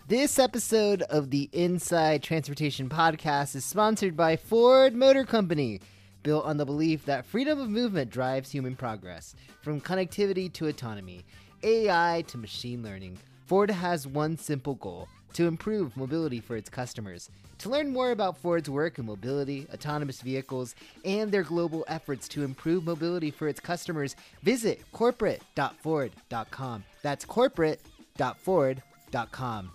This episode of the Inside Transportation Podcast is sponsored by Ford Motor Company, built on the belief that freedom of movement drives human progress. From connectivity to autonomy, AI to machine learning, Ford has one simple goal: to improve mobility for its customers. To learn more about Ford's work in mobility, autonomous vehicles, and their global efforts to improve mobility for its customers, visit corporate.ford.com. That's corporate.ford.com.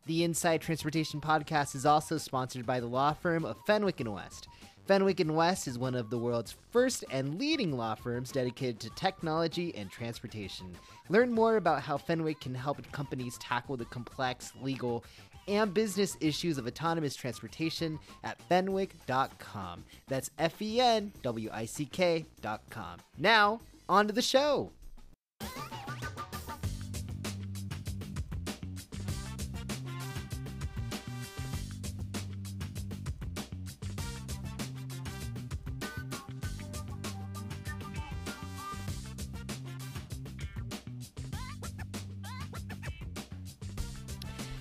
The Inside Transportation Podcast is also sponsored by the law firm of Fenwick & West. Fenwick & West is one of the world's first and leading law firms dedicated to technology and transportation. Learn more about how Fenwick can help companies tackle the complex legal and business issues of autonomous transportation at fenwick.com. That's FENWICK.com. Now, on to the show.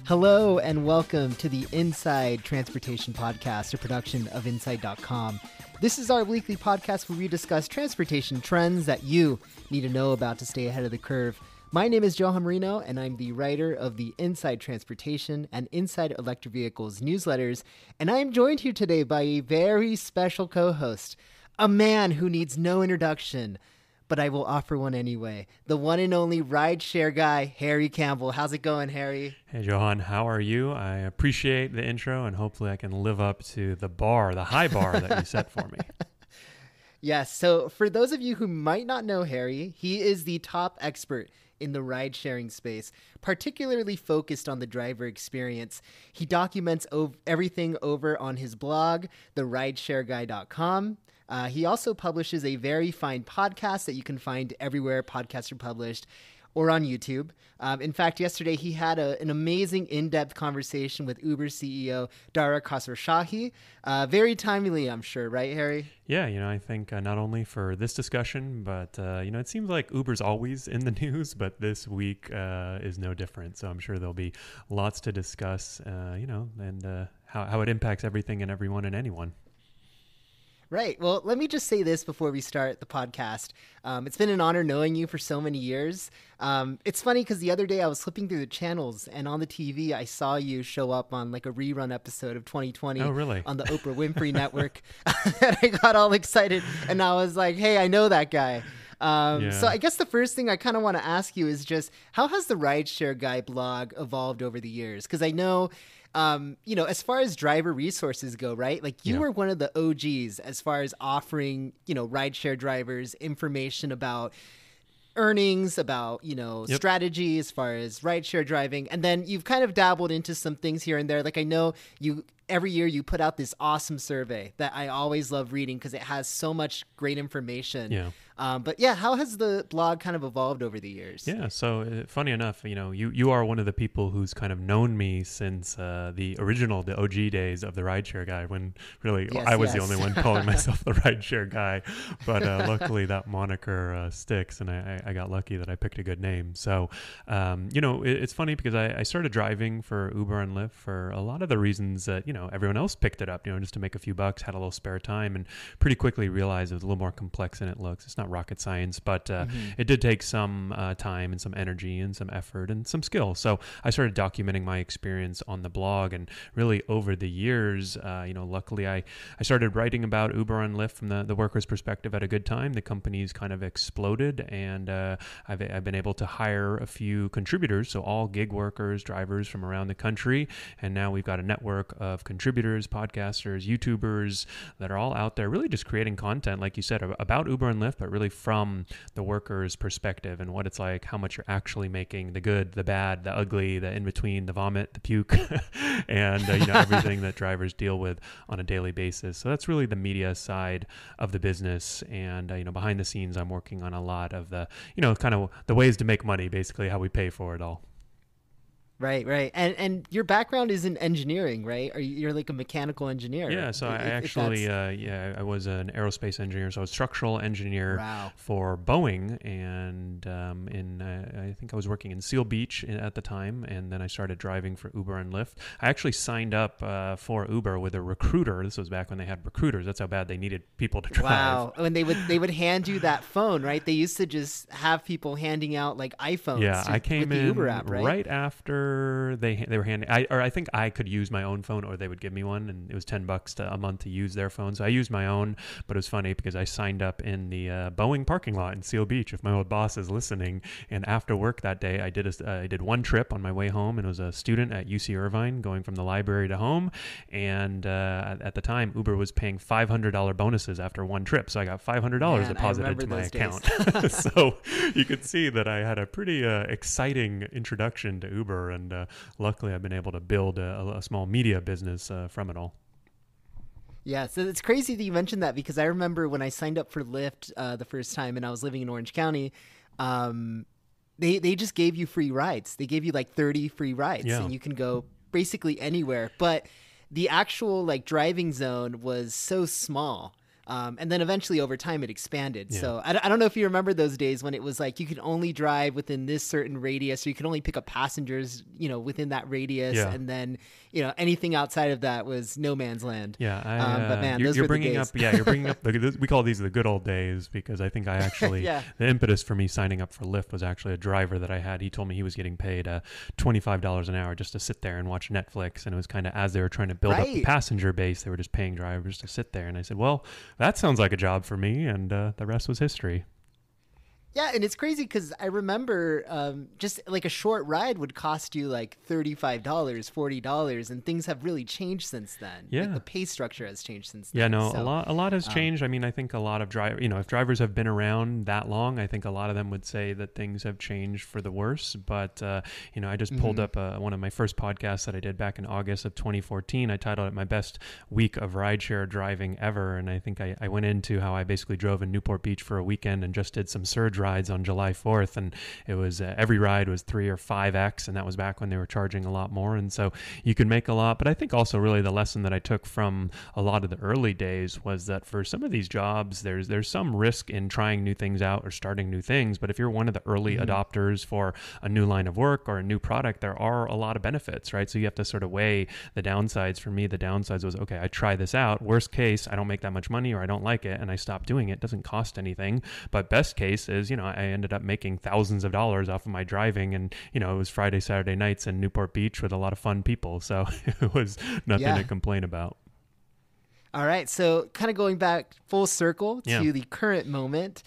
Hello and welcome to the Inside Transportation Podcast, a production of Inside.com. This is our weekly podcast where we discuss transportation trends that you need to know about to stay ahead of the curve. My name is Johan Moreno, and I'm the writer of the Inside Transportation and Inside Electric Vehicles newsletters, and I am joined here today by a very special co-host, a man who needs no introduction, but I will offer one anyway. The one and only Rideshare Guy, Harry Campbell. How's it going, Harry? Hey, Johan. How are you? I appreciate the intro, and hopefully I can live up to the high bar that you set for me. Yes. So for those of you who might not know Harry, he is the top expert in the ride-sharing space, particularly focused on the driver experience. He documents everything over on his blog, therideshareguy.com. He also publishes a very fine podcast that you can find everywhere podcasts are published or on YouTube. In fact, yesterday he had an amazing in-depth conversation with Uber CEO Dara Khosrowshahi. Very timely, I'm sure, right, Harry? Yeah, I think not only for this discussion, but, it seems like Uber's always in the news, but this week is no different. So I'm sure there'll be lots to discuss, and how it impacts everything and everyone and anyone. Right. Well, let me just say this before we start the podcast. It's been an honor knowing you for so many years. It's funny because the other day I was flipping through the channels and on the TV I saw you show up on like a rerun episode of 2020 Oh, really? on the Oprah Winfrey Network. And I got all excited and I was like, hey, I know that guy. So I guess the first thing I kind of want to ask you is just how has the Rideshare Guy blog evolved over the years? Because I know as far as driver resources go, right? Like you were one of the OGs as far as offering, rideshare drivers information about earnings, about, strategy as far as rideshare driving. And then you've kind of dabbled into some things here and there. Like I know every year you put out this awesome survey that I always love reading because it has so much great information. Yeah. But yeah, how has the blog kind of evolved over the years? Yeah. So funny enough, you are one of the people who's kind of known me since the OG days of the Rideshare Guy, when really I was the only one calling myself the Rideshare Guy. But luckily that moniker sticks, and I got lucky that I picked a good name. So, it's funny because I started driving for Uber and Lyft for a lot of the reasons that, everyone else picked it up, just to make a few bucks, had a little spare time, and pretty quickly realized it was a little more complex than it looks. It's not rocket science, but it did take some time and some energy and some effort and some skill. So I started documenting my experience on the blog, and really over the years, luckily I started writing about Uber and Lyft from the worker's perspective at a good time. The companies kind of exploded, and I've been able to hire a few contributors, so all gig workers, drivers from around the country, and now we've got a network of contributors, podcasters, YouTubers that are all out there really just creating content, like you said, about Uber and Lyft, but really from the worker's perspective and what it's like, how much you're actually making, the good, the bad, the ugly, the in-between, the vomit, the puke, and everything that drivers deal with on a daily basis. So that's really the media side of the business. And behind the scenes, I'm working on a lot of the kind of the ways to make money, basically how we pay for it all. Right, right. And your background is in engineering, right? Or you're like a mechanical engineer. Yeah, so I actually, I was an aerospace engineer. So I was structural engineer for Boeing. And I think I was working in Seal Beach at the time. And then I started driving for Uber and Lyft. I actually signed up for Uber with a recruiter. This was back when they had recruiters. That's how bad they needed people to drive. Wow. And they would hand you that phone, right? They used to just have people handing out like iPhones. Yeah, I came with the in Uber app, right after they were handing, I think I could use my own phone, or they would give me one, and it was $10 a month to use their phone. So I used my own, but it was funny because I signed up in the Boeing parking lot in Seal Beach. If my old boss is listening, and after work that day, I did one trip on my way home, and it was a student at UC Irvine going from the library to home, and at the time Uber was paying $500 bonuses after one trip, so I got $500 deposited to my account. So you could see that I had a pretty exciting introduction to Uber, and luckily I've been able to build a small media business from it all. Yeah, so it's crazy that you mentioned that, because I remember when I signed up for Lyft the first time, and I was living in Orange County, they just gave you free rides. They gave you like 30 free rides, and you can go basically anywhere. But the actual like driving zone was so small. And then eventually over time it expanded. Yeah. So I don't know if you remember those days when it was like you could only drive within this certain radius, or you could only pick up passengers, within that radius. Yeah. And then, anything outside of that was no man's land. Yeah. But man, those were the days. You're bringing up, we call these the good old days, because I think I actually, the impetus for me signing up for Lyft was actually a driver that I had. He told me he was getting paid $25 an hour just to sit there and watch Netflix. And it was kind of, as they were trying to build up the passenger base, they were just paying drivers to sit there. And I said, well, that sounds like a job for me, and the rest was history. Yeah, and it's crazy because I remember just like a short ride would cost you like $35, $40, and things have really changed since then. Yeah, like the pay structure has changed since then. Yeah, no, so, a lot has changed. I mean, I think a lot of if drivers have been around that long, I think a lot of them would say that things have changed for the worse. But I just pulled up one of my first podcasts that I did back in August of 2014. I titled it "My Best Week of Rideshare Driving Ever," and I think I went into how I basically drove in Newport Beach for a weekend and just did some surge rides on July 4th, and it was every ride was 3 or 5x, and that was back when they were charging a lot more, and so you could make a lot. But I think also really the lesson that I took from a lot of the early days was that for some of these jobs there's some risk in trying new things out or starting new things, but if you're one of the early adopters for a new line of work or a new product, there are a lot of benefits, right? So you have to sort of weigh the downsides. For me, the downsides was, okay, I try this out, worst case I don't make that much money, or I don't like it and I stop doing it. It doesn't cost anything. But best case is, I ended up making thousands of dollars off of my driving, and it was Friday, Saturday nights in Newport Beach with a lot of fun people, so it was nothing to complain about. All right, so kind of going back full circle to the current moment,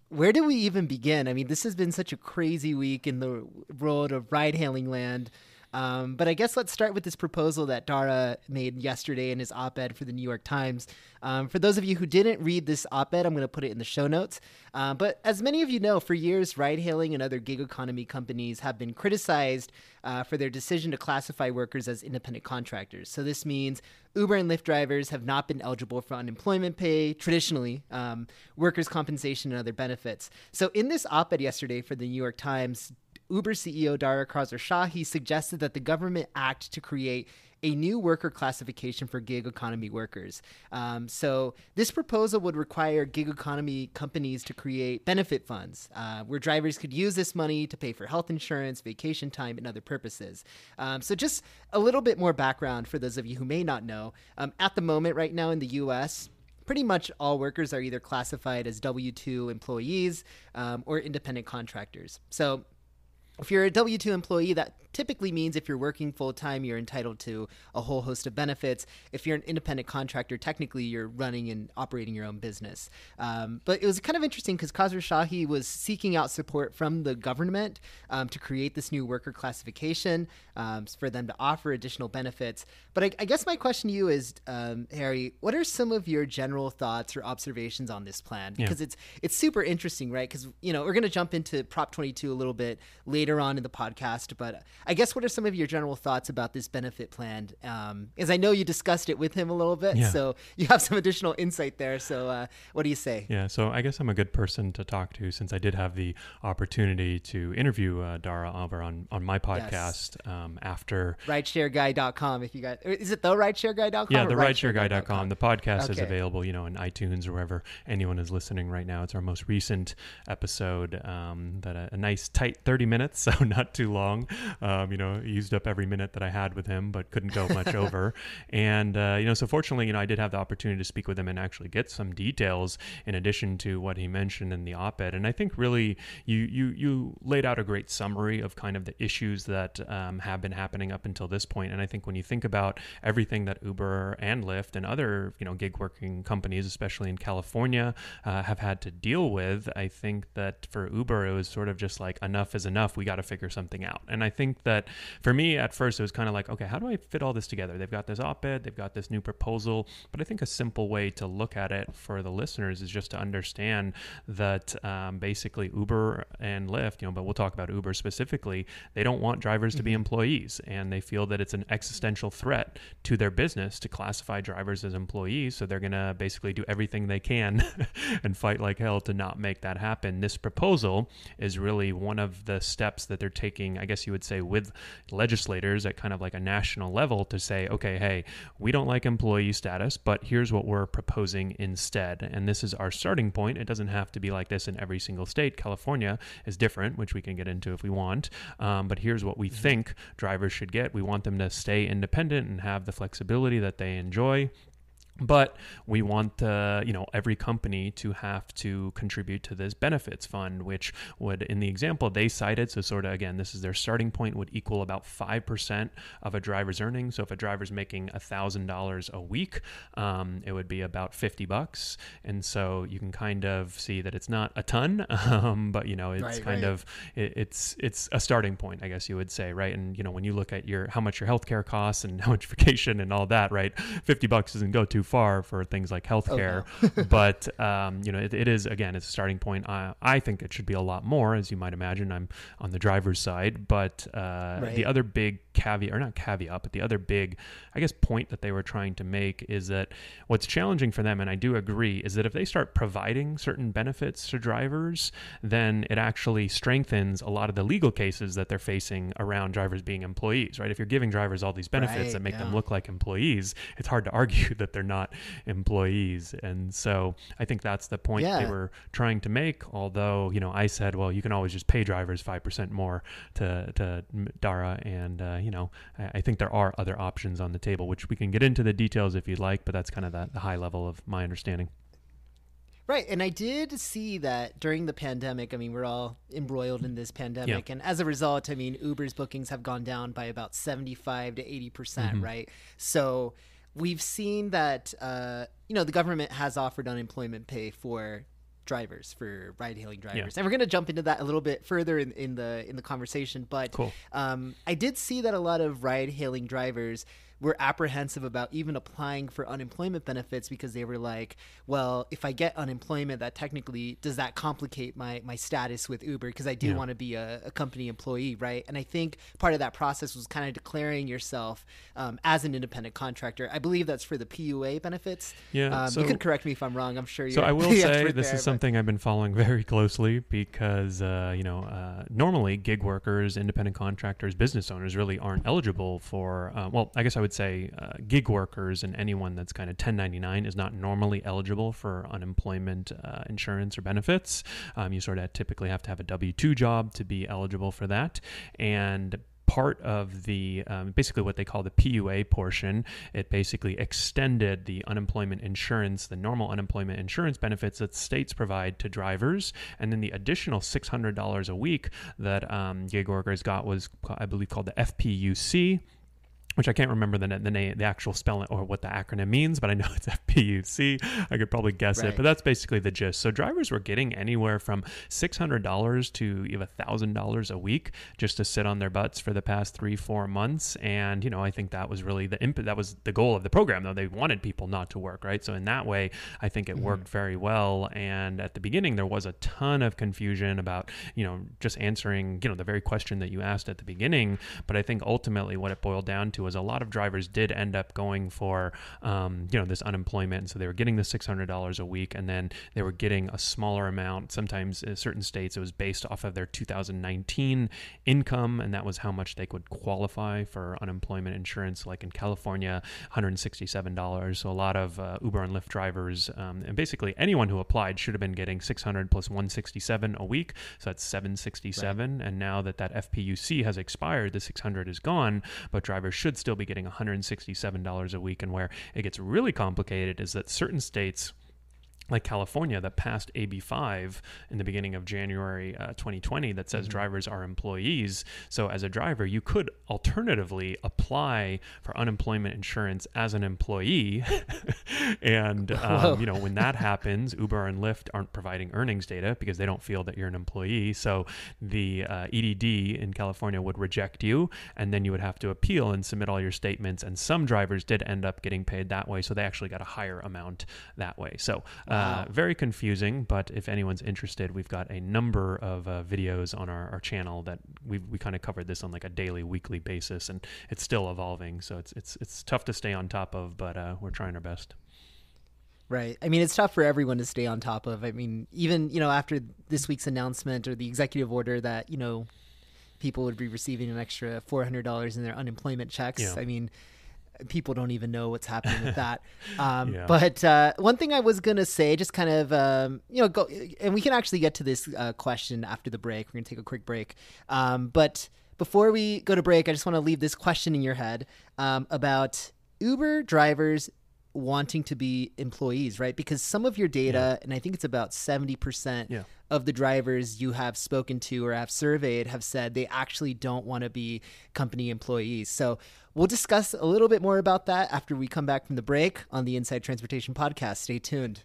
where do we even begin? I mean, this has been such a crazy week in the world of ride-hailing land. But I guess let's start with this proposal that Dara made yesterday in his op-ed for the New York Times. For those of you who didn't read this op-ed, I'm going to put it in the show notes. But as many of you know, for years, ride-hailing and other gig economy companies have been criticized for their decision to classify workers as independent contractors. So this means Uber and Lyft drivers have not been eligible for unemployment pay, traditionally, workers' compensation, and other benefits. So in this op-ed yesterday for the New York Times, Uber CEO Dara Khosrowshahi suggested that the government act to create a new worker classification for gig economy workers. So this proposal would require gig economy companies to create benefit funds where drivers could use this money to pay for health insurance, vacation time, and other purposes. So just a little bit more background for those of you who may not know. At the moment right now in the U.S., pretty much all workers are either classified as W-2 employees or independent contractors. So if you're a W-2 employee, that typically means if you're working full-time, you're entitled to a whole host of benefits. If you're an independent contractor, technically you're running and operating your own business. But it was kind of interesting because Khosrowshahi was seeking out support from the government to create this new worker classification for them to offer additional benefits. But I guess my question to you is, Harry, what are some of your general thoughts or observations on this plan? Because it's super interesting, right? Because we're going to jump into Prop 22 a little bit later later on in the podcast. But I guess what are some of your general thoughts about this benefit plan? As I know you discussed it with him a little bit, so you have some additional insight there. So what do you say? Yeah, so I guess I'm a good person to talk to since I did have the opportunity to interview Dara over on my podcast after RideshareGuy.com. If you got, is it the RideshareGuy.com? Yeah, the RideshareGuy.com. The podcast is available, in iTunes or wherever anyone is listening right now. It's our most recent episode. That a nice tight 30 minutes, so not too long. Used up every minute that I had with him, but couldn't go much over. And so fortunately, I did have the opportunity to speak with him and actually get some details in addition to what he mentioned in the op-ed. And I think really you laid out a great summary of kind of the issues that have been happening up until this point. And I think when you think about everything that Uber and Lyft and other gig working companies, especially in California, have had to deal with, I think that for Uber, it was sort of just like, enough is enough. We got to figure something out. And I think that for me at first, it was kind of like, okay, how do I fit all this together? They've got this op-ed, they've got this new proposal, but I think a simple way to look at it for the listeners is just to understand that basically Uber and Lyft, but we'll talk about Uber specifically, they don't want drivers to be employees, and they feel that it's an existential threat to their business to classify drivers as employees. So they're going to basically do everything they can and fight like hell to not make that happen. This proposal is really one of the steps that they're taking, I guess you would say, with legislators at kind of like a national level to say, okay, hey, we don't like employee status, but here's what we're proposing instead. And this is our starting point. It doesn't have to be like this in every single state. California is different, which we can get into if we want. But here's what we think drivers should get. We want them to stay independent and have the flexibility that they enjoy. But we want, every company to have to contribute to this benefits fund, which would, in the example they cited, so sort of, again, this is their starting point, would equal about 5% of a driver's earnings. So if a driver's making $1,000 a week, it would be about $50. And so you can kind of see that it's not a ton, but, it's it's a starting point, I guess you would say, right? And, when you look at how much your healthcare costs and how much vacation and all that, right? $50 doesn't go too far for things like healthcare, but it is, again, it's a starting point. I think it should be a lot more, as you might imagine. I'm on the driver's side, but the other big caveat, or not caveat, but the other big, I guess, point that they were trying to make is that what's challenging for them, and I do agree, is that if they start providing certain benefits to drivers, then it actually strengthens a lot of the legal cases that they're facing around drivers being employees, right? If you're giving drivers all these benefits that make them look like employees, it's hard to argue that they're not employees. And so I think that's the point they were trying to make. Although, I said, well, you can always just pay drivers 5% more to Dara. And, I think there are other options on the table, which we can get into the details if you'd like, but that's kind of the high level of my understanding. Right. And I did see that during the pandemic, we're all embroiled in this pandemic. And as a result, Uber's bookings have gone down by about 75 to 80%, right? So we've seen that, the government has offered unemployment pay for drivers, for ride-hailing drivers. And we're going to jump into that a little bit further in the conversation. But cool. I did see that a lot of ride-hailing drivers were apprehensive about even applying for unemployment benefits because they were like, well, if I get unemployment, that technically, does that complicate my status with Uber? Because I do want to be a company employee, right? And I think part of that process was kind of declaring yourself as an independent contractor. I believe that's for the PUA benefits. Yeah. You can correct me if I'm wrong. I'm sure you're. So I will say this is something I've been following very closely because, normally gig workers, independent contractors, business owners really aren't eligible for, I guess I would say gig workers and anyone that's kind of 1099 is not normally eligible for unemployment insurance or benefits. You sort of typically have to have a W-2 job to be eligible for that. And part of the basically what they call the PUA portion, it basically extended the unemployment insurance, the normal unemployment insurance benefits that states provide to drivers. And then the additional $600 a week that gig workers got was, I believe, called the FPUC. which I can't remember the actual spelling or what the acronym means, but I know it's FPUC. I could probably guess it, but that's basically the gist. So drivers were getting anywhere from $600 to even $1,000 a week just to sit on their butts for the past 3-4 months. And, I think that was really that was the goal of the program, though. They wanted people not to work, right? So in that way, I think it worked very well. And at the beginning, there was a ton of confusion about, just answering, the very question that you asked at the beginning. But I think ultimately what it boiled down to was a lot of drivers did end up going for, this unemployment. And so they were getting the $600 a week, and then they were getting a smaller amount. Sometimes in certain states, it was based off of their 2019 income, and that was how much they could qualify for unemployment insurance. Like in California, $167. So a lot of Uber and Lyft drivers, and basically anyone who applied should have been getting 600 plus 167 a week. So that's 767. Right. And now that FPUC has expired, the 600 is gone, but drivers should still be getting $167 a week. And where it gets really complicated is that certain states, like California, that passed AB5 in the beginning of January 2020 that says drivers are employees. So as a driver, you could alternatively apply for unemployment insurance as an employee. And, when that happens, Uber and Lyft aren't providing earnings data because they don't feel that you're an employee. So the EDD in California would reject you, and then you would have to appeal and submit all your statements. And some drivers did end up getting paid that way. So they actually got a higher amount that way. So very confusing, but if anyone's interested, we've got a number of videos on our channel that we kind of covered this on like a daily, weekly basis, and it's still evolving. So it's tough to stay on top of, but we're trying our best. Right. I mean, it's tough for everyone to stay on top of. I mean, even, after this week's announcement or the executive order that, people would be receiving an extra $400 in their unemployment checks. Yeah. I mean, people don't even know what's happening with that. But one thing I was going to say, just kind of, go, and we can actually get to this question after the break. We're going to take a quick break. But before we go to break, I just want to leave this question in your head about Uber drivers wanting to be employees, right? Because some of your data, and I think it's about 70% of the drivers you have spoken to or have surveyed have said they actually don't want to be company employees. So we'll discuss a little bit more about that after we come back from the break on the Inside Transportation Podcast. Stay tuned.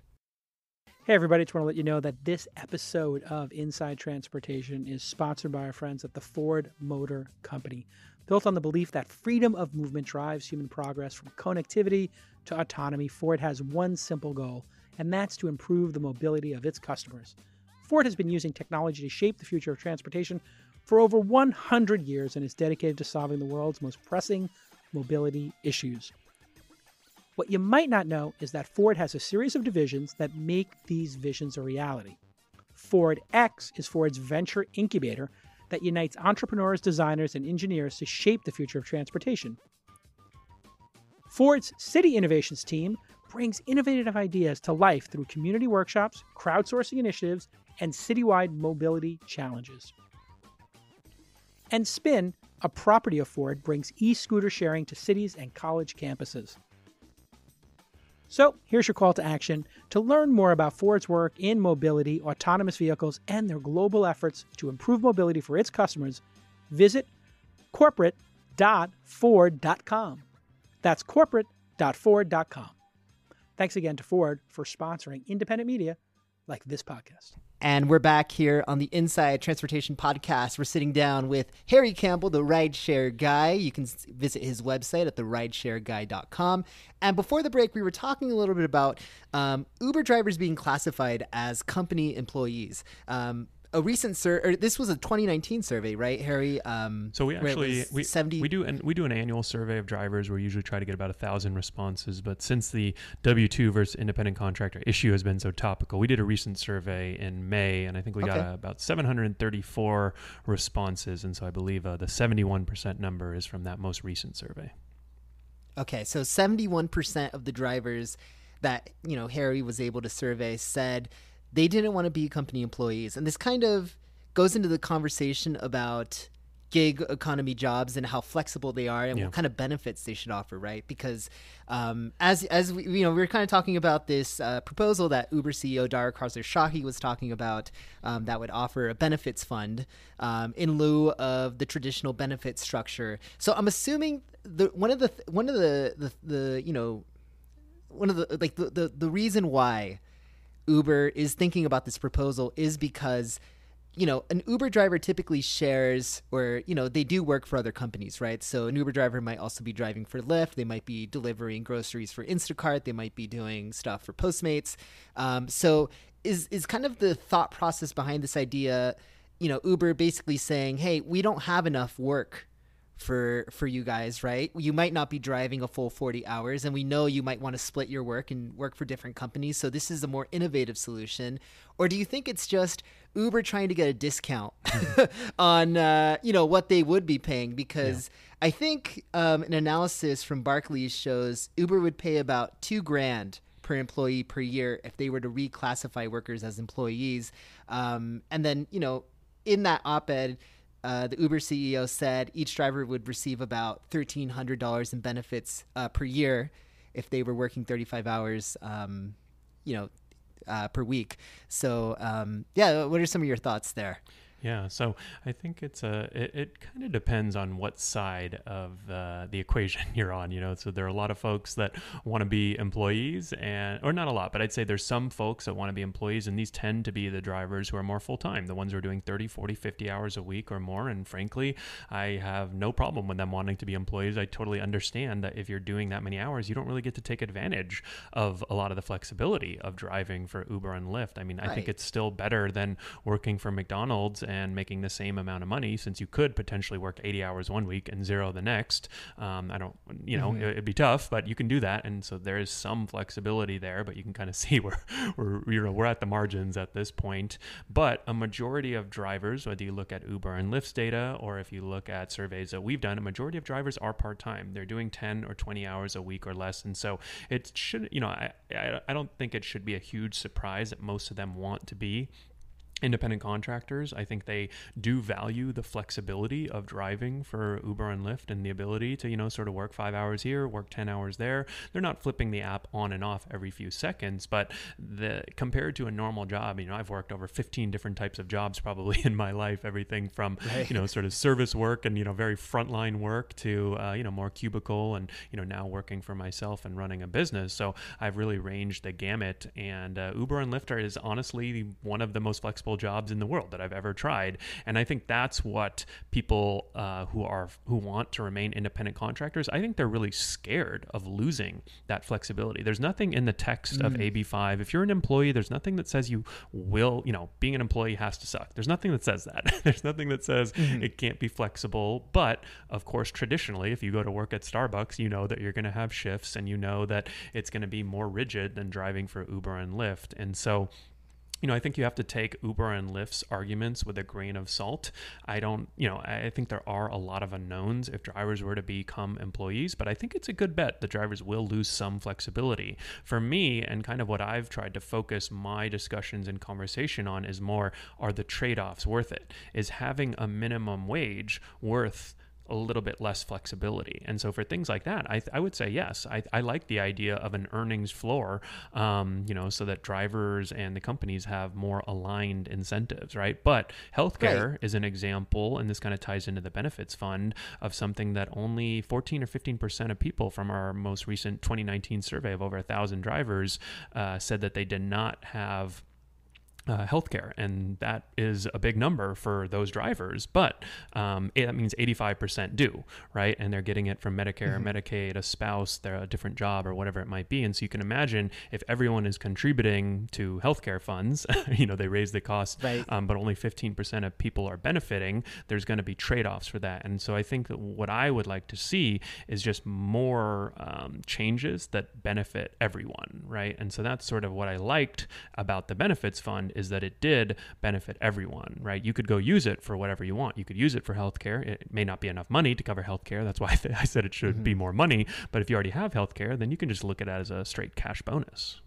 Hey, everybody. Just want to let you know that this episode of Inside Transportation is sponsored by our friends at the Ford Motor Company. Built on the belief that freedom of movement drives human progress from connectivity to autonomy, Ford has one simple goal, and that's to improve the mobility of its customers. Ford has been using technology to shape the future of transportation for over 100 years and is dedicated to solving the world's most pressing mobility issues. What you might not know is that Ford has a series of divisions that make these visions a reality. Ford X is Ford's venture incubator that unites entrepreneurs, designers, and engineers to shape the future of transportation. Ford's City Innovations team brings innovative ideas to life through community workshops, crowdsourcing initiatives, and citywide mobility challenges. And Spin, a property of Ford, brings e-scooter sharing to cities and college campuses. So here's your call to action. To learn more about Ford's work in mobility, autonomous vehicles, and their global efforts to improve mobility for its customers, visit corporate.ford.com. That's corporate.ford.com. Thanks again to Ford for sponsoring independent media like this podcast. And we're back here on the Inside Transportation Podcast. We're sitting down with Harry Campbell, the Rideshare Guy. You can visit his website at therideshareguy.com. And before the break, we were talking a little bit about Uber drivers being classified as company employees. A recent this was a 2019 survey, right, Harry? So we actually we do an annual survey of drivers. We usually try to get about 1,000 responses. But since the W-2 versus independent contractor issue has been so topical, we did a recent survey in May, and I think we got about 734 responses. And so I believe the 71% number is from that most recent survey. Okay, so 71% of the drivers that Harry was able to survey said they didn't want to be company employees. And this kind of goes into the conversation about gig economy jobs and how flexible they are and what kind of benefits they should offer, right? Because as we were kind of talking about this proposal that Uber CEO Dara Khosrowshahi was talking about that would offer a benefits fund in lieu of the traditional benefit structure. So I'm assuming the reason why Uber is thinking about this proposal is because, an Uber driver typically shares, or, they do work for other companies, right? So an Uber driver might also be driving for Lyft. They might be delivering groceries for Instacart. They might be doing stuff for Postmates. So is kind of the thought process behind this idea, Uber basically saying, hey, we don't have enough work for you guys, right? You might not be driving a full 40 hours, and we know you might want to split your work and work for different companies. So this is a more innovative solution. Or do you think it's just Uber trying to get a discount on, what they would be paying? Because I think an analysis from Barclays shows Uber would pay about $2,000 per employee per year if they were to reclassify workers as employees. And then, in that op-ed, the Uber CEO said each driver would receive about $1,300 in benefits per year if they were working 35 hours, per week. So, what are some of your thoughts there? Yeah, so I think it kind of depends on what side of the equation you're on, So there are a lot of folks that want to be employees, or not a lot, but I'd say there's some folks that want to be employees, and these tend to be the drivers who are more full-time, the ones who are doing 30, 40, 50 hours a week or more. And frankly, I have no problem with them wanting to be employees. I totally understand that if you're doing that many hours, you don't really get to take advantage of a lot of the flexibility of driving for Uber and Lyft. I mean, I think it's still better than working for McDonald's and making the same amount of money, since you could potentially work 80 hours one week and 0 the next. It'd be tough, but you can do that. And so there is some flexibility there, but you can kind of see we're at the margins at this point. But a majority of drivers, whether you look at Uber and Lyft's data, or if you look at surveys that we've done, a majority of drivers are part-time. They're doing 10 or 20 hours a week or less. And so it should, I don't think it should be a huge surprise that most of them want to be independent contractors. I think they do value the flexibility of driving for Uber and Lyft and the ability to, sort of work 5 hours here, work 10 hours there. They're not flipping the app on and off every few seconds, but compared to a normal job, I've worked over 15 different types of jobs probably in my life, everything from, sort of service work and, very frontline work to, more cubicle and, now working for myself and running a business. So I've really ranged the gamut, and Uber and Lyft is honestly one of the most flexible jobs in the world that I've ever tried. And I think that's what people who want to remain independent contractors, I think they're really scared of losing that flexibility. There's nothing in the text of AB5. If you're an employee, there's nothing that says you will, being an employee has to suck. There's nothing that says that. There's nothing that says it can't be flexible. But of course, traditionally, if you go to work at Starbucks, you know that you're going to have shifts, and you know that it's going to be more rigid than driving for Uber and Lyft. And so I think you have to take Uber and Lyft's arguments with a grain of salt. I think there are a lot of unknowns if drivers were to become employees, but I think it's a good bet the drivers will lose some flexibility. For me, and kind of what I've tried to focus my discussions and conversation on is more, are the trade-offs worth it? Is having a minimum wage worth a little bit less flexibility? And so for things like that, I would say yes. I like the idea of an earnings floor, so that drivers and the companies have more aligned incentives, right? But healthcare is an example, and this kind of ties into the benefits fund, of something that only 14 or 15% of people from our most recent 2019 survey of over 1,000 drivers said that they did not have healthcare, and that is a big number for those drivers, but that means 85% do, right? And they're getting it from Medicare, Medicaid, a spouse, they're a different job, or whatever it might be. And so you can imagine if everyone is contributing to healthcare funds, they raise the cost, but only 15% of people are benefiting, there's going to be trade-offs for that. And so I think that what I would like to see is just more changes that benefit everyone, right? And so that's sort of what I liked about the benefits fund, is that it did benefit everyone, right? You could go use it for whatever you want. You could use it for healthcare. It may not be enough money to cover healthcare. That's why I said it should be more money. But if you already have healthcare, then you can just look at it as a straight cash bonus.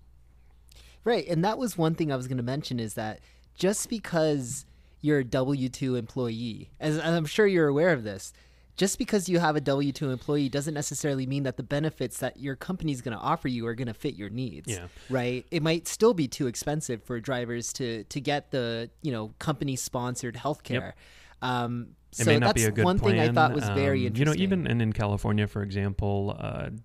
Right. And that was one thing I was going to mention, is that just because you're a W-2 employee, as I'm sure you're aware of this, just because you have a W-2 employee doesn't necessarily mean that the benefits that your company is going to offer you are going to fit your needs, right? It might still be too expensive for drivers to get the, company-sponsored healthcare. It may not be a good one plan. Thing I thought was very interesting. Even in California, for example,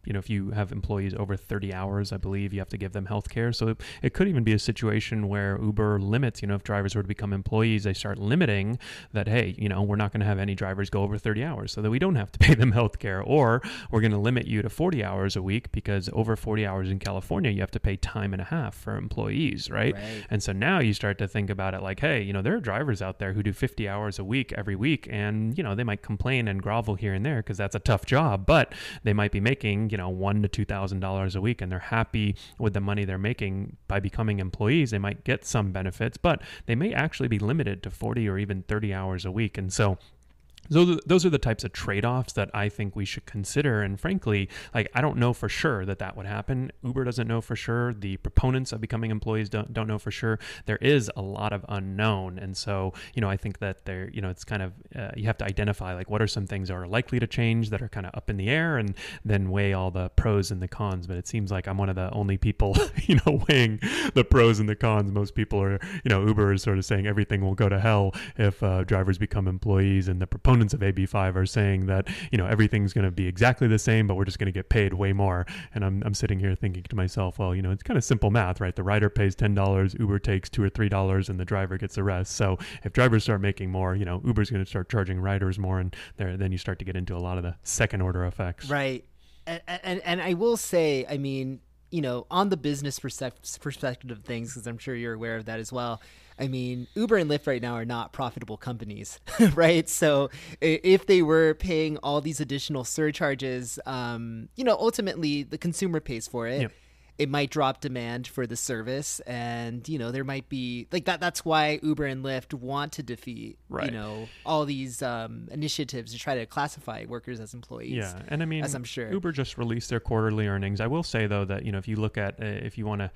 if you have employees over 30 hours, I believe you have to give them health care. So it could even be a situation where Uber limits, if drivers were to become employees, they start limiting that, hey, we're not going to have any drivers go over 30 hours so that we don't have to pay them health care, or we're going to limit you to 40 hours a week because over 40 hours in California, you have to pay time and a half for employees, right? And so now you start to think about it like, hey, there are drivers out there who do 50 hours a week every week, and they might complain and grovel here and there because that's a tough job, but they might be making $1,000 to $2,000 a week, and they're happy with the money they're making by becoming employees. They might get some benefits, but they may actually be limited to 40 or even 30 hours a week. And so those are the types of trade-offs that I think we should consider. And frankly, I don't know for sure that would happen. Uber doesn't know for sure. The proponents of becoming employees don't know for sure. There is a lot of unknown. And so, I think that it's kind of, you have to identify what are some things that are likely to change that are kind of up in the air, and then weigh all the pros and the cons. But it seems like I'm one of the only people, weighing the pros and the cons. Most people are, Uber is sort of saying everything will go to hell if drivers become employees, and the proponents of AB5 are saying that everything's going to be exactly the same, but we're just going to get paid way more. And I'm sitting here thinking to myself, well, it's kind of simple math, right? The rider pays $10, Uber takes $2 or $3, and the driver gets the rest. So if drivers start making more, Uber's going to start charging riders more, and then you start to get into a lot of the second order effects. Right. And I will say, I mean, on the business perspective of things, because I'm sure you're aware of that as well. I mean, Uber and Lyft right now are not profitable companies, right? So if they were paying all these additional surcharges, ultimately the consumer pays for it. Yep. It might drop demand for the service, and there might be that. That's why Uber and Lyft want to defeat all these initiatives to try to classify workers as employees. Yeah, and I mean, as I'm sure Uber just released their quarterly earnings. I will say though that if you look at if you want to,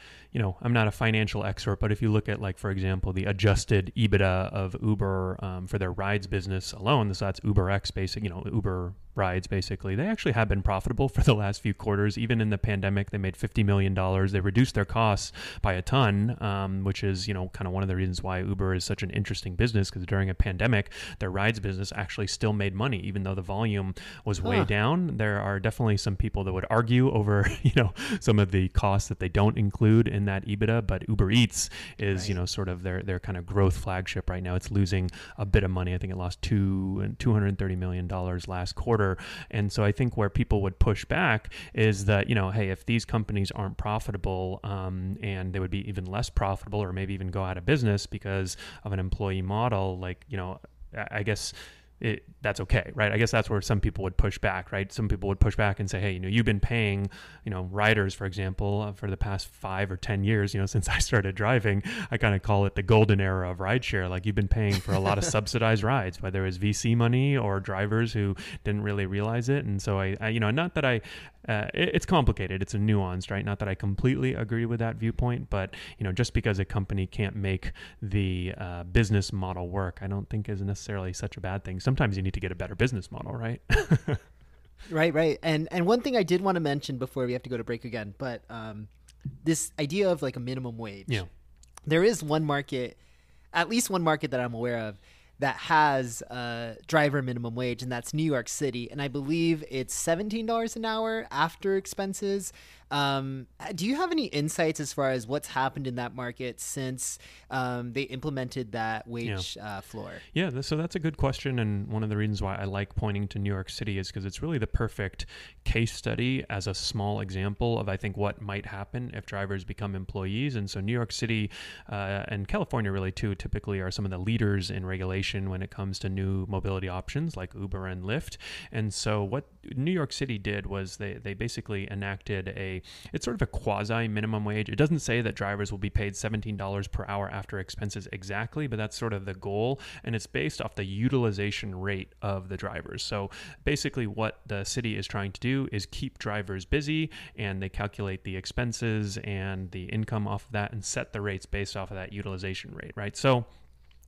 I'm not a financial expert, but if you look at for example the adjusted EBITDA of Uber for their rides business alone, so that's UberX basic, Uber rides basically, they actually have been profitable for the last few quarters. Even in the pandemic, they made $50 million. They reduced their costs by a ton, which is, kind of one of the reasons why Uber is such an interesting business, because during a pandemic, their rides business actually still made money, even though the volume was way down. There are definitely some people that would argue over, some of the costs that they don't include in that EBITDA, but Uber Eats is, sort of their kind of growth flagship right now. It's losing a bit of money. I think it lost $230 million last quarter. And so I think where people would push back is that, hey, if these companies aren't profitable, and they would be even less profitable, or maybe even go out of business because of an employee model, I guess that's okay, right? I guess that's where some people would push back, right? Some people would push back and say, hey, you've been paying, riders, for example, for the past 5 or 10 years, since I started driving. I kind of call it the golden era of rideshare. You've been paying for a lot of subsidized rides, whether it was VC money or drivers who didn't really realize it. And so I not that it's complicated. It's a nuanced, right? Not that I completely agree with that viewpoint, but just because a company can't make the business model work, I don't think is necessarily such a bad thing. Sometimes you need to get a better business model, right? Right. And one thing I did want to mention before we have to go to break again, but this idea of a minimum wage. Yeah. There is at least one market that I'm aware of that has a driver minimum wage, and that's New York City. And I believe it's $17 an hour after expenses. Do you have any insights as far as what's happened in that market since they implemented that wage floor? Yeah, so that's a good question. And one of the reasons why I like pointing to New York City is because it's really the perfect case study as a small example of, I think, what might happen if drivers become employees. And so New York City and California really too typically are some of the leaders in regulation when it comes to new mobility options like Uber and Lyft. And so what New York City did was they basically enacted it's sort of a quasi minimum wage. It doesn't say that drivers will be paid $17 per hour after expenses exactly, but that's sort of the goal. And it's based off the utilization rate of the drivers. So basically what the city is trying to do is keep drivers busy, and they calculate the expenses and the income off of that and set the rates based off of that utilization rate, right? So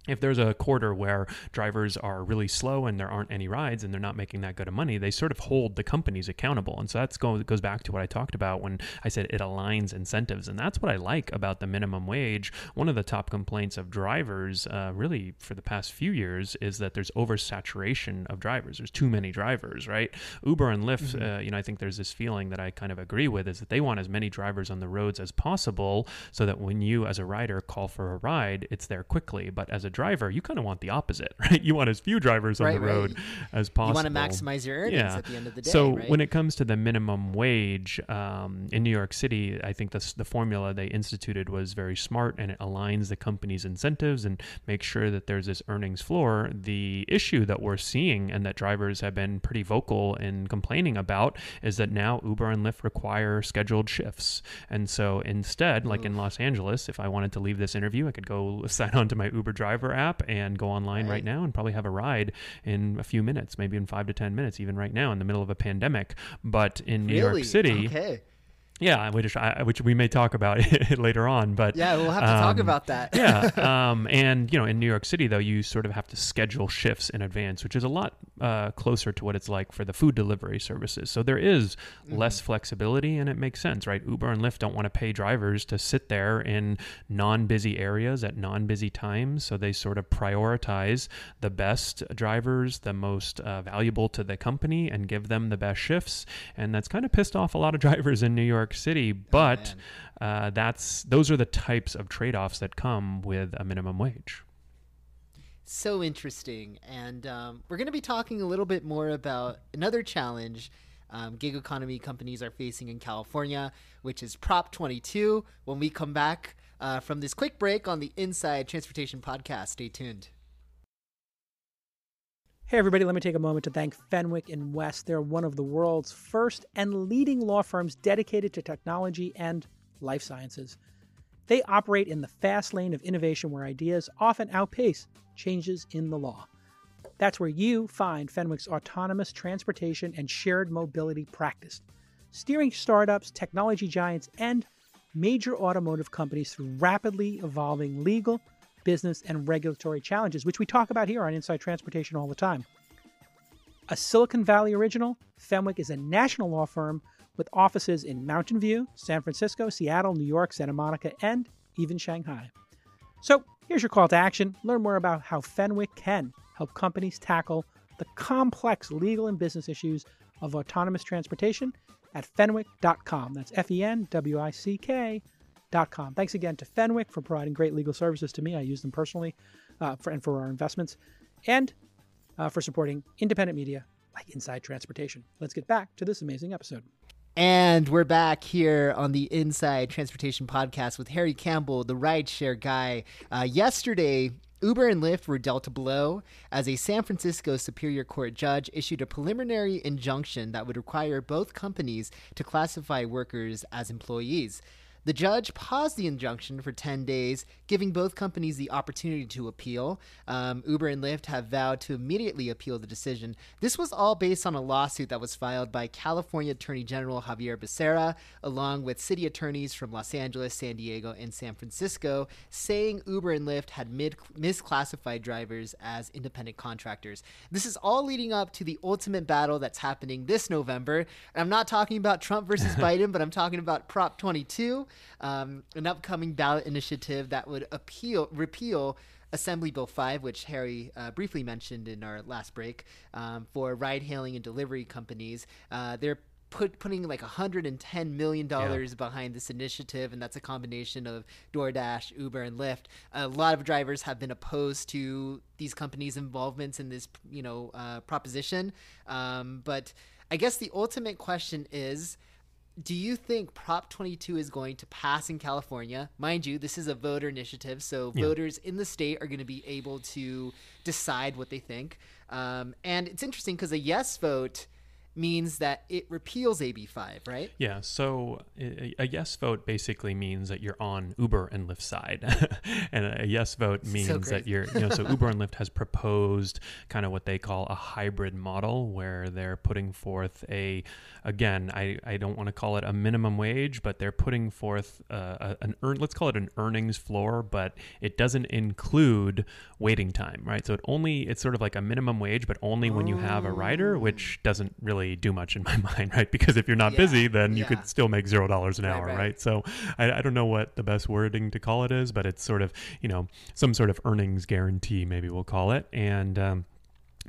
if there's a quarter where drivers are really slow and there aren't any rides and they're not making that good of money, they sort of hold the companies accountable. And so that goes back to what I talked about when I said it aligns incentives. And that's what I like about the minimum wage. One of the top complaints of drivers really for the past few years is that there's oversaturation of drivers. There's too many drivers, right? Uber and Lyft, I think there's this feeling that I kind of agree with, is that they want as many drivers on the roads as possible so that when you as a rider call for a ride, it's there quickly. But as a driver, you kind of want the opposite, right? You want as few drivers on the road as possible. You want to maximize your earnings at the end of the day. So when it comes to the minimum wage in New York City, I think the formula they instituted was very smart, and it aligns the company's incentives and makes sure that there's this earnings floor. The issue that we're seeing and that drivers have been pretty vocal in complaining about is that now Uber and Lyft require scheduled shifts. And so instead, like in Los Angeles, if I wanted to leave this interview, I could go sign on to my Uber driver app and go online right now and probably have a ride in a few minutes, maybe in 5 to 10 minutes, even right now in the middle of a pandemic. But in New York City, yeah, which we may talk about later on, but yeah, we'll have to talk about that. And in New York City, though, you sort of have to schedule shifts in advance, which is a lot closer to what it's like for the food delivery services. So there is less flexibility, and it makes sense, right? Uber and Lyft don't want to pay drivers to sit there in non-busy areas at non-busy times, so they sort of prioritize the best drivers, the most valuable to the company, and give them the best shifts. And that's kind of pissed off a lot of drivers in New York City, but those are the types of trade-offs that come with a minimum wage. So interesting. And we're going to be talking a little bit more about another challenge gig economy companies are facing in California, which is Prop 22, when we come back from this quick break on the Inside Transportation podcast. Stay tuned. Hey, everybody, let me take a moment to thank Fenwick & West. They're one of the world's first and leading law firms dedicated to technology and life sciences. They operate in the fast lane of innovation where ideas often outpace changes in the law. That's where you find Fenwick's autonomous transportation and shared mobility practice, steering startups, technology giants, and major automotive companies through rapidly evolving legal, business, and regulatory challenges, which we talk about here on Inside Transportation all the time. A Silicon Valley original, Fenwick is a national law firm with offices in Mountain View, San Francisco, Seattle, New York, Santa Monica, and even Shanghai. So here's your call to action. Learn more about how Fenwick can help companies tackle the complex legal and business issues of autonomous transportation at fenwick.com. That's FENWICK.com. Thanks again to Fenwick for providing great legal services to me. I use them personally and for our investments, and for supporting independent media like Inside Transportation. Let's get back to this amazing episode. And we're back here on the Inside Transportation podcast with Harry Campbell, the Rideshare Guy. Yesterday, Uber and Lyft were dealt a blow as a San Francisco Superior Court judge issued a preliminary injunction that would require both companies to classify workers as employees. The judge paused the injunction for 10 days, giving both companies the opportunity to appeal. Uber and Lyft have vowed to immediately appeal the decision. This was all based on a lawsuit that was filed by California Attorney General Javier Becerra, along with city attorneys from Los Angeles, San Diego, and San Francisco, saying Uber and Lyft had misclassified drivers as independent contractors. This is all leading up to the ultimate battle that's happening this November. And I'm not talking about Trump versus Biden, but I'm talking about Prop 22. An upcoming ballot initiative that would repeal Assembly Bill 5, which Harry briefly mentioned in our last break, for ride-hailing and delivery companies. They're putting like $110 million behind this initiative, and that's a combination of DoorDash, Uber, and Lyft. A lot of drivers have been opposed to these companies' involvements in this, proposition. But I guess the ultimate question is, do you think Prop 22 is going to pass in California? Mind you, this is a voter initiative, so voters in the state are going to be able to decide what they think. And it's interesting because a yes vote means that it repeals AB5, right? Yeah, so a yes vote basically means that you're on Uber and Lyft's side. And a yes vote means that you're, so Uber and Lyft has proposed kind of what they call a hybrid model, where they're putting forth again, I don't want to call it a minimum wage, but they're putting forth let's call it an earnings floor, but it doesn't include waiting time, right? So it's sort of like a minimum wage, but only when you have a rider, which doesn't really do much in my mind, right? Because if you're not busy, then you could still make $0 an hour, right? So I don't know what the best wording to call it is, but it's sort of, some sort of earnings guarantee, maybe we'll call it. And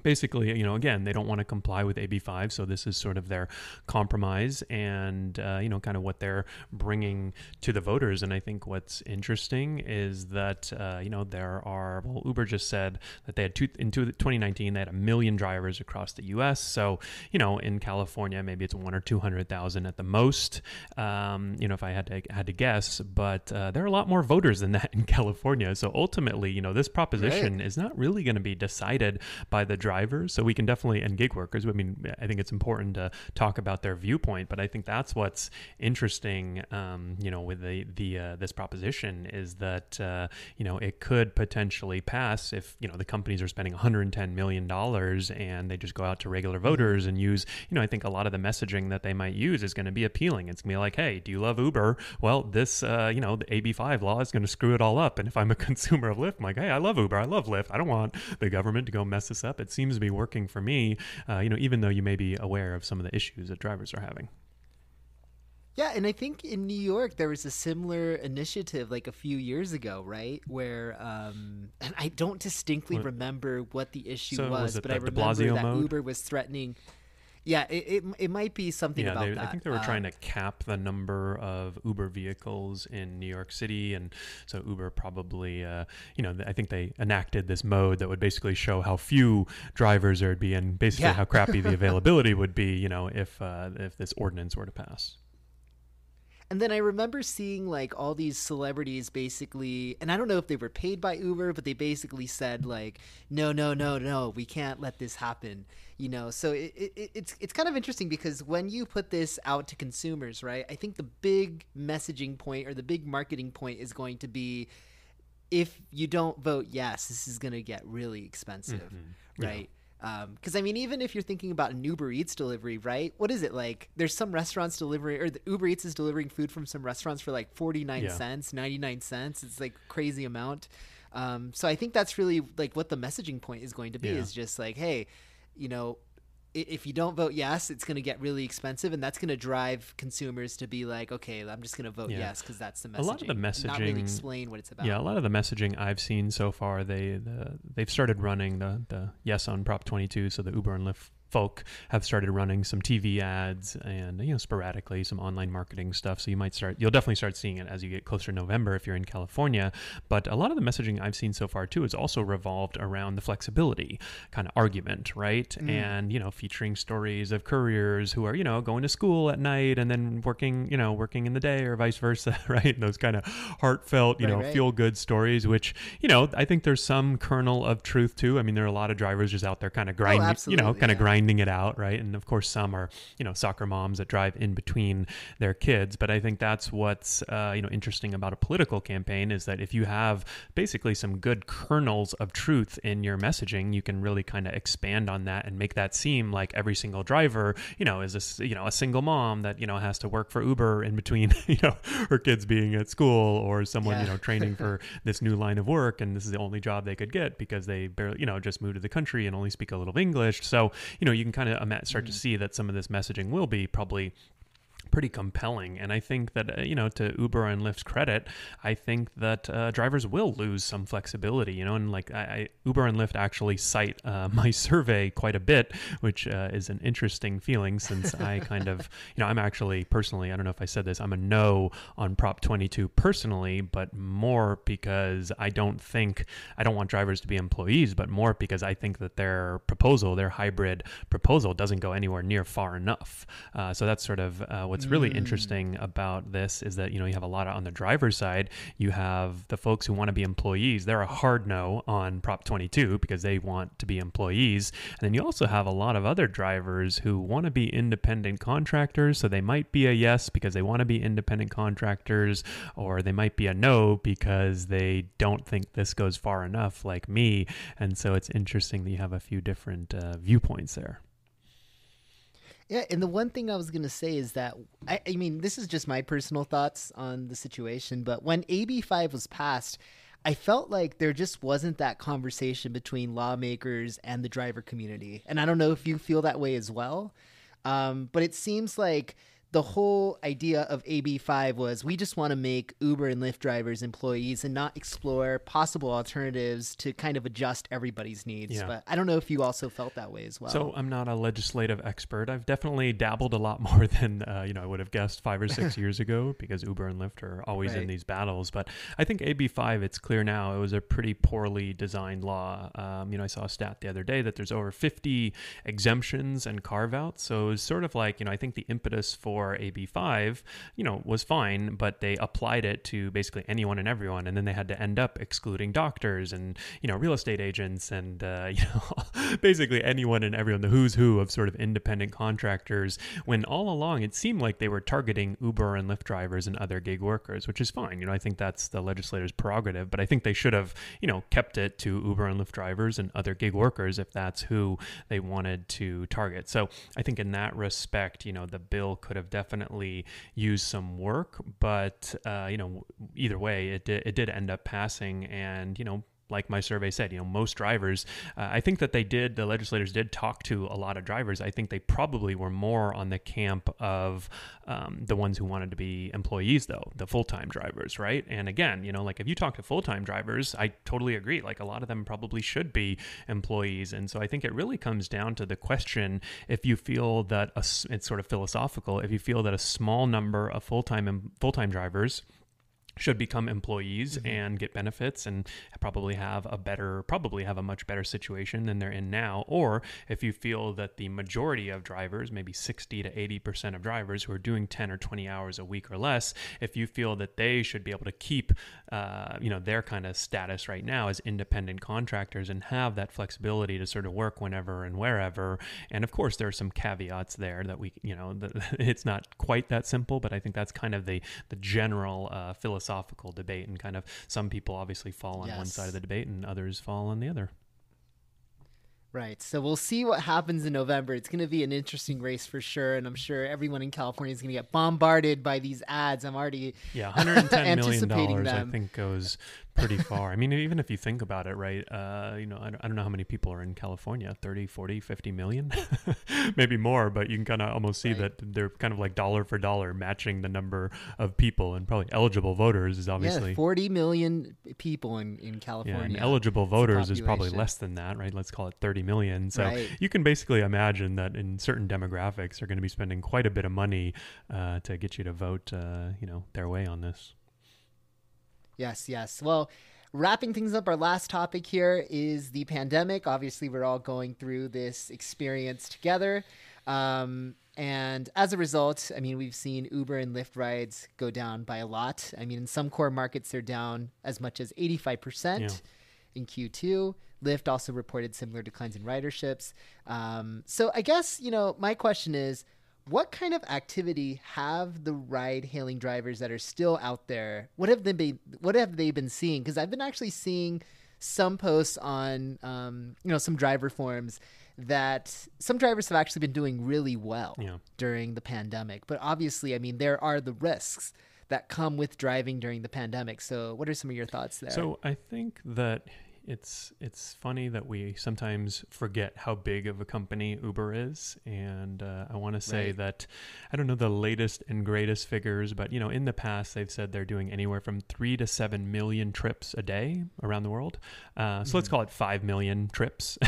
basically, again, they don't want to comply with AB5, so this is sort of their compromise and, kind of what they're bringing to the voters. And I think what's interesting is that, Uber just said that they had in 2019, they had 1 million drivers across the U.S. So, in California, maybe it's 100,000 or 200,000 at the most, if I had to guess, but there are a lot more voters than that in California. So ultimately, this proposition is not really going to be decided by the drivers. So we can definitely, and gig workers, I mean, I think it's important to talk about their viewpoint, but I think that's what's interesting, with this proposition is that, it could potentially pass if, the companies are spending $110 million and they just go out to regular voters and use, I think a lot of the messaging that they might use is going to be appealing. It's going to be like, hey, do you love Uber? Well, this, the AB5 law is going to screw it all up. And if I'm a consumer of Lyft, I'm like, hey, I love Uber. I love Lyft. I don't want the government to go mess this up. It seems to be working for me, even though you may be aware of some of the issues that drivers are having. Yeah, and I think in New York there was a similar initiative like a few years ago, right? Where, and I don't distinctly remember what the issue was, but I remember that Uber was threatening. Yeah, it might be something about that. I think they were trying to cap the number of Uber vehicles in New York City, and so Uber probably, I think they enacted this mode that would basically show how few drivers there'd be, and basically how crappy the availability would be, if this ordinance were to pass. And then I remember seeing like all these celebrities basically, and I don't know if they were paid by Uber, but they basically said like, no, we can't let this happen. So it's kind of interesting because when you put this out to consumers, right, I think the big messaging point or the big marketing point is going to be, if you don't vote yes, this is going to get really expensive, right? Yeah. Because I mean, even if you're thinking about an Uber Eats delivery, right? What is it like? There's some restaurants delivering, or the Uber Eats is delivering food from some restaurants for like 49 cents, 99 cents. It's like crazy amount. So I think that's really like what the messaging point is going to be, is just like, hey, if you don't vote yes, it's going to get really expensive, and that's going to drive consumers to be like, okay, I'm just going to vote yes because that's the messaging. A lot of the messaging, not really explain what it's about. Yeah, a lot of the messaging I've seen so far, they've started running the yes on Prop 22, so the Uber and Lyft folk have started running some TV ads and sporadically some online marketing stuff. So you'll definitely start seeing it as you get closer to November if you're in California. But a lot of the messaging I've seen so far too is also revolved around the flexibility kind of argument, right? And featuring stories of couriers who are going to school at night and then working in the day or vice versa, right? And those kind of heartfelt feel good stories, which I think there's some kernel of truth too. I mean, there are a lot of drivers just out there kind of grinding it out, right? And of course some are soccer moms that drive in between their kids. But I think that's what's interesting about a political campaign, is that if you have basically some good kernels of truth in your messaging, you can really kind of expand on that and make that seem like every single driver is a single mom that has to work for Uber in between her kids being at school, or someone training for this new line of work, and this is the only job they could get because they barely just moved to the country and only speak a little English. So you can kind of start to see that some of this messaging will be probably pretty compelling. And I think that, to Uber and Lyft's credit, I think that drivers will lose some flexibility, and like Uber and Lyft actually cite my survey quite a bit, which is an interesting feeling, since I kind of, I'm actually personally, I don't know if I said this, I'm a no on Prop 22 personally, but more because I don't want drivers to be employees, but more because I think that their hybrid proposal doesn't go anywhere near far enough. So that's sort of what's what's really interesting about this is that, you know, you have a lot of, on the driver's side, you have the folks who want to be employees. They're a hard no on Prop 22 because they want to be employees. And then you also have a lot of other drivers who want to be independent contractors. So they might be a yes because they want to be independent contractors, or they might be a no because they don't think this goes far enough, like me. And so it's interesting that you have a few different viewpoints there. Yeah, and the one thing I was going to say is that, I mean, this is just my personal thoughts on the situation, but when AB5 was passed, I felt like there just wasn't that conversation between lawmakers and the driver community. And I don't know if you feel that way as well, but it seems like the whole idea of AB5 was we just want to make Uber and Lyft drivers employees and not explore possible alternatives to kind of adjust everybody's needs. Yeah. But I don't know if you also felt that way as well. So I'm not a legislative expert. I've definitely dabbled a lot more than I would have guessed 5 or 6 years ago, because Uber and Lyft are always in these battles. But I think AB5, it's clear now, it was a pretty poorly designed law. I saw a stat the other day that there's over 50 exemptions and carve-outs. So it's sort of like, I think the impetus for AB5, was fine, but they applied it to basically anyone and everyone. And then they had to end up excluding doctors and, real estate agents and, basically anyone and everyone, the who's who of sort of independent contractors, when all along it seemed like they were targeting Uber and Lyft drivers and other gig workers, which is fine. I think that's the legislator's prerogative, but I think they should have, kept it to Uber and Lyft drivers and other gig workers if that's who they wanted to target. So I think in that respect, the bill could have definitely used some work, but either way, it did end up passing. And like my survey said, most drivers, I think that the legislators did talk to a lot of drivers. I think they probably were more on the camp of the ones who wanted to be employees, though, the full-time drivers, right? And again, like if you talk to full-time drivers, I totally agree. Like a lot of them probably should be employees. And so I think it really comes down to the question, if you feel that, it's sort of philosophical, if you feel that a small number of full-time drivers should become employees and get benefits and probably have a much better situation than they're in now. Or if you feel that the majority of drivers, maybe 60 to 80% of drivers who are doing 10 or 20 hours a week or less, if you feel that they should be able to keep, their kind of status right now as independent contractors and have that flexibility to sort of work whenever and wherever. And of course, there are some caveats there that it's not quite that simple, but I think that's kind of the general philosophical debate, and kind of some people obviously fall on one side of the debate and others fall on the other. Right. So we'll see what happens in November. It's going to be an interesting race for sure. And I'm sure everyone in California is going to get bombarded by these ads. I'm already $110 million, I think, goes pretty far. I mean, even if you think about it, right, I don't know how many people are in California, 30, 40, 50 million, maybe more, but you can kind of almost see that they're kind of like dollar for dollar matching the number of people, and probably eligible voters is obviously 40 million people in California. Yeah, and eligible voters is probably less than that, right? Let's call it 30 million. So you can basically imagine that in certain demographics are going to be spending quite a bit of money to get you to vote, their way on this. Yes. Well, wrapping things up, our last topic here is the pandemic. Obviously, we're all going through this experience together. And as a result, I mean, we've seen Uber and Lyft rides go down by a lot. I mean, in some core markets, they're down as much as 85% in Q2. Lyft also reported similar declines in riderships. So I guess, my question is, what kind of activity have the ride-hailing drivers that are still out there? What have they been seeing? Because I've been actually seeing some posts on, some driver forums that some drivers have actually been doing really well during the pandemic. But obviously, I mean, there are the risks that come with driving during the pandemic. So what are some of your thoughts there? So I think that it's funny that we sometimes forget how big of a company Uber is. And I want to say that, I don't know the latest and greatest figures, but, in the past, they've said they're doing anywhere from 3 to 7 million trips a day around the world. So let's call it 5 million trips.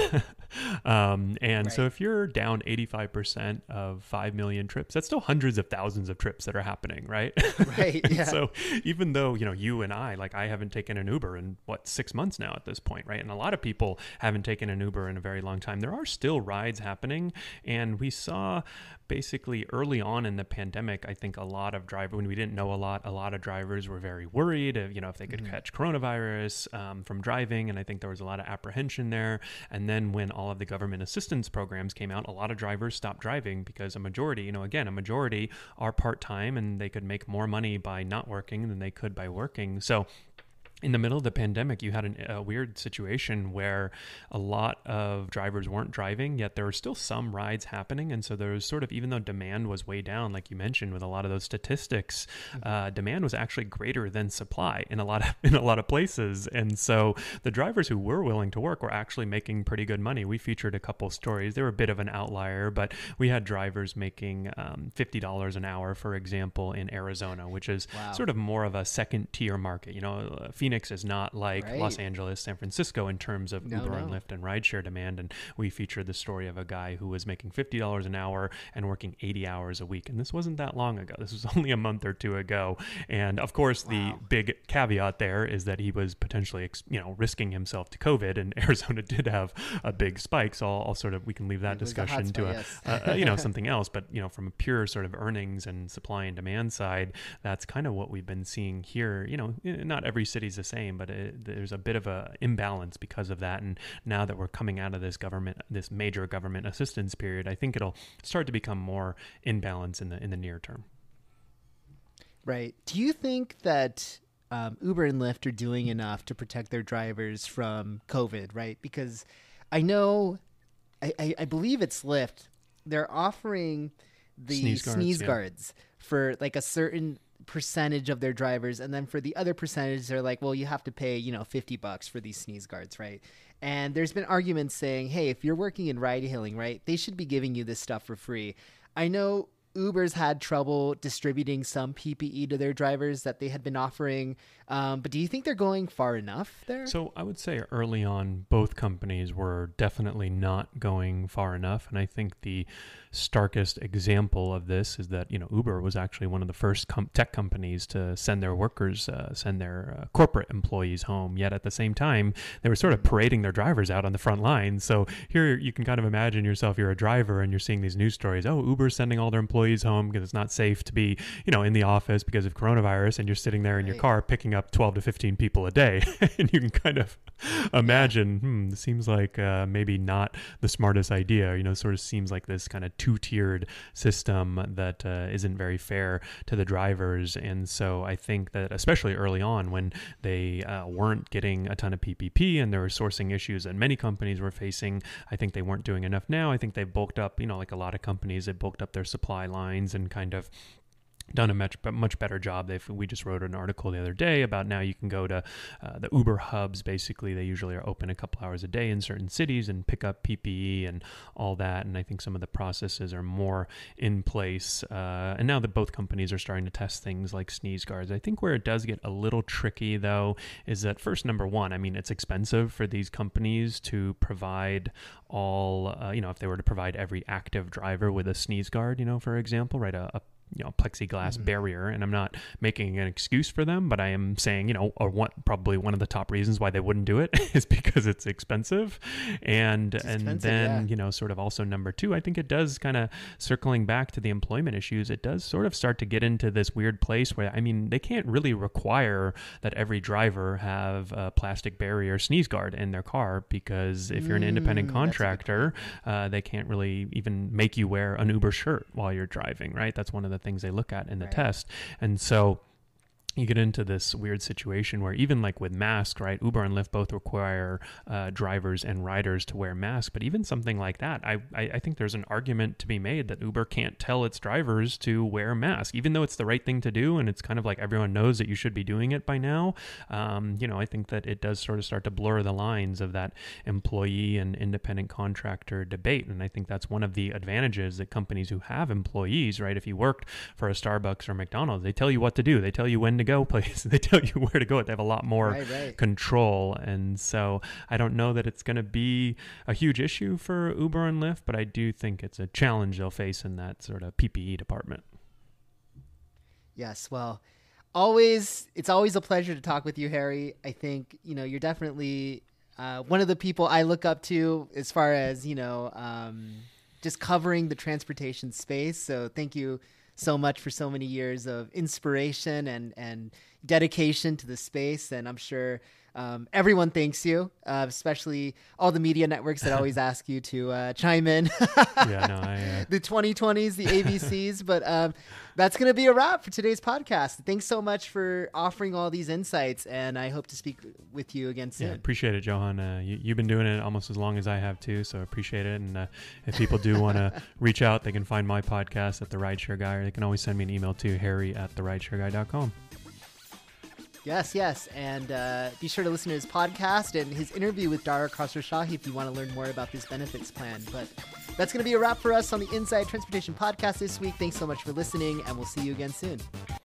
So if you're down 85% of 5 million trips, that's still hundreds of thousands of trips that are happening, right? Right. Yeah. So even though, you and I haven't taken an Uber in 6 months now at this point, right? And a lot of people haven't taken an Uber in a very long time. There are still rides happening, and we saw basically early on in the pandemic, I think a lot of drivers, when we didn't know a lot of drivers were very worried of, if they could catch coronavirus from driving. And I think there was a lot of apprehension there. And then when all of the government assistance programs came out, a lot of drivers stopped driving because a majority are part-time and they could make more money by not working than they could by working. So in the middle of the pandemic, you had a weird situation where a lot of drivers weren't driving, yet there were still some rides happening. And so there was sort of, even though demand was way down, like you mentioned, with a lot of those statistics, demand was actually greater than supply in a lot of places. And so the drivers who were willing to work were actually making pretty good money. We featured a couple stories. They were a bit of an outlier, but we had drivers making $50 an hour, for example, in Arizona, which is sort of more of a second tier market. Phoenix is not like Los Angeles, San Francisco in terms of Uber and Lyft and rideshare demand. And we featured the story of a guy who was making $50 an hour and working 80 hours a week. And this wasn't that long ago. This was only a month or two ago. And of course, the big caveat there is that he was potentially, risking himself to COVID. And Arizona did have a big spike. So I'll sort of, we can leave that discussion to something else. But, from a pure sort of earnings and supply and demand side, that's kind of what we've been seeing here. Not every city's the same, but there's a bit of a imbalance because of that. And now that we're coming out of this major government assistance period, I think it'll start to become more in balance in the near term. Right. Do you think that Uber and Lyft are doing enough to protect their drivers from COVID, right? Because I know, I believe it's Lyft. They're offering the sneeze guards for like a certain percentage of their drivers, and then for the other percentage they're like, well, you have to pay $50 for these sneeze guards, right? And there's been arguments saying, hey, if you're working in ride hailing, right, they should be giving you this stuff for free. I know Uber's had trouble distributing some PPE to their drivers that they had been offering, but do you think they're going far enough there? So I would say early on, both companies were definitely not going far enough. And I think the starkest example of this is that, Uber was actually one of the first tech companies to send their workers, corporate employees home. Yet at the same time, they were sort of parading their drivers out on the front line. So here you can kind of imagine yourself, you're a driver and you're seeing these news stories. Oh, Uber's sending all their employees home because it's not safe to be, in the office because of coronavirus. And you're sitting there in your car picking up 12 to 15 people a day. And you can kind of imagine, it seems like maybe not the smartest idea, sort of seems like this kind of two-tiered system that isn't very fair to the drivers. And so I think that especially early on when they weren't getting a ton of PPP and there were sourcing issues that many companies were facing, I think they weren't doing enough. Now I think they've bulked up, like a lot of companies, they bulked up their supply lines and kind of done a much better job. We just wrote an article the other day about now you can go to the Uber hubs. Basically, they usually are open a couple hours a day in certain cities and pick up PPE and all that. And I think some of the processes are more in place. And now that both companies are starting to test things like sneeze guards, I think where it does get a little tricky, though, is that first, number one, it's expensive for these companies to provide all, if they were to provide every active driver with a sneeze guard, for example, right, a plexiglass barrier. And I'm not making an excuse for them, but I am saying, probably one of the top reasons why they wouldn't do it is because it's expensive. And then, sort of also number two, I think it does kind of circling back to the employment issues. It does sort of start to get into this weird place where, they can't really require that every driver have a plastic barrier sneeze guard in their car, because if you're an independent contractor, they can't really even make you wear an Uber shirt while you're driving, right? That's one of the things they look at in the test. And so you get into this weird situation where even like with masks, right? Uber and Lyft both require drivers and riders to wear masks. But even something like that, I think there's an argument to be made that Uber can't tell its drivers to wear masks, even though it's the right thing to do. And it's kind of like everyone knows that you should be doing it by now. I think that it does sort of start to blur the lines of that employee and independent contractor debate. And I think that's one of the advantages that companies who have employees, right? If you worked for a Starbucks or McDonald's, they tell you what to do. They tell you when to go place. They tell you where to go. They have a lot more control. And so I don't know that it's going to be a huge issue for Uber and Lyft, but I do think it's a challenge they'll face in that sort of PPE department. Yes. Well, it's always a pleasure to talk with you, Harry. I think, you're definitely one of the people I look up to as far as, just covering the transportation space. So thank you so much for so many years of inspiration and dedication to the space. And I'm sure everyone thanks you, especially all the media networks that always ask you to chime in. The 2020s, the ABCs. But that's going to be a wrap for today's podcast. Thanks so much for offering all these insights, and I hope to speak with you again soon. Yeah, appreciate it, Johan. You've been doing it almost as long as I have too, so appreciate it. And if people do want to reach out, they can find my podcast at The Rideshare Guy, or they can always send me an email to harry@therideshareguy.com. Yes. And be sure to listen to his podcast and his interview with Dara Khosrowshahi if you want to learn more about this benefits plan. But that's going to be a wrap for us on the Inside Transportation Podcast this week. Thanks so much for listening, and we'll see you again soon.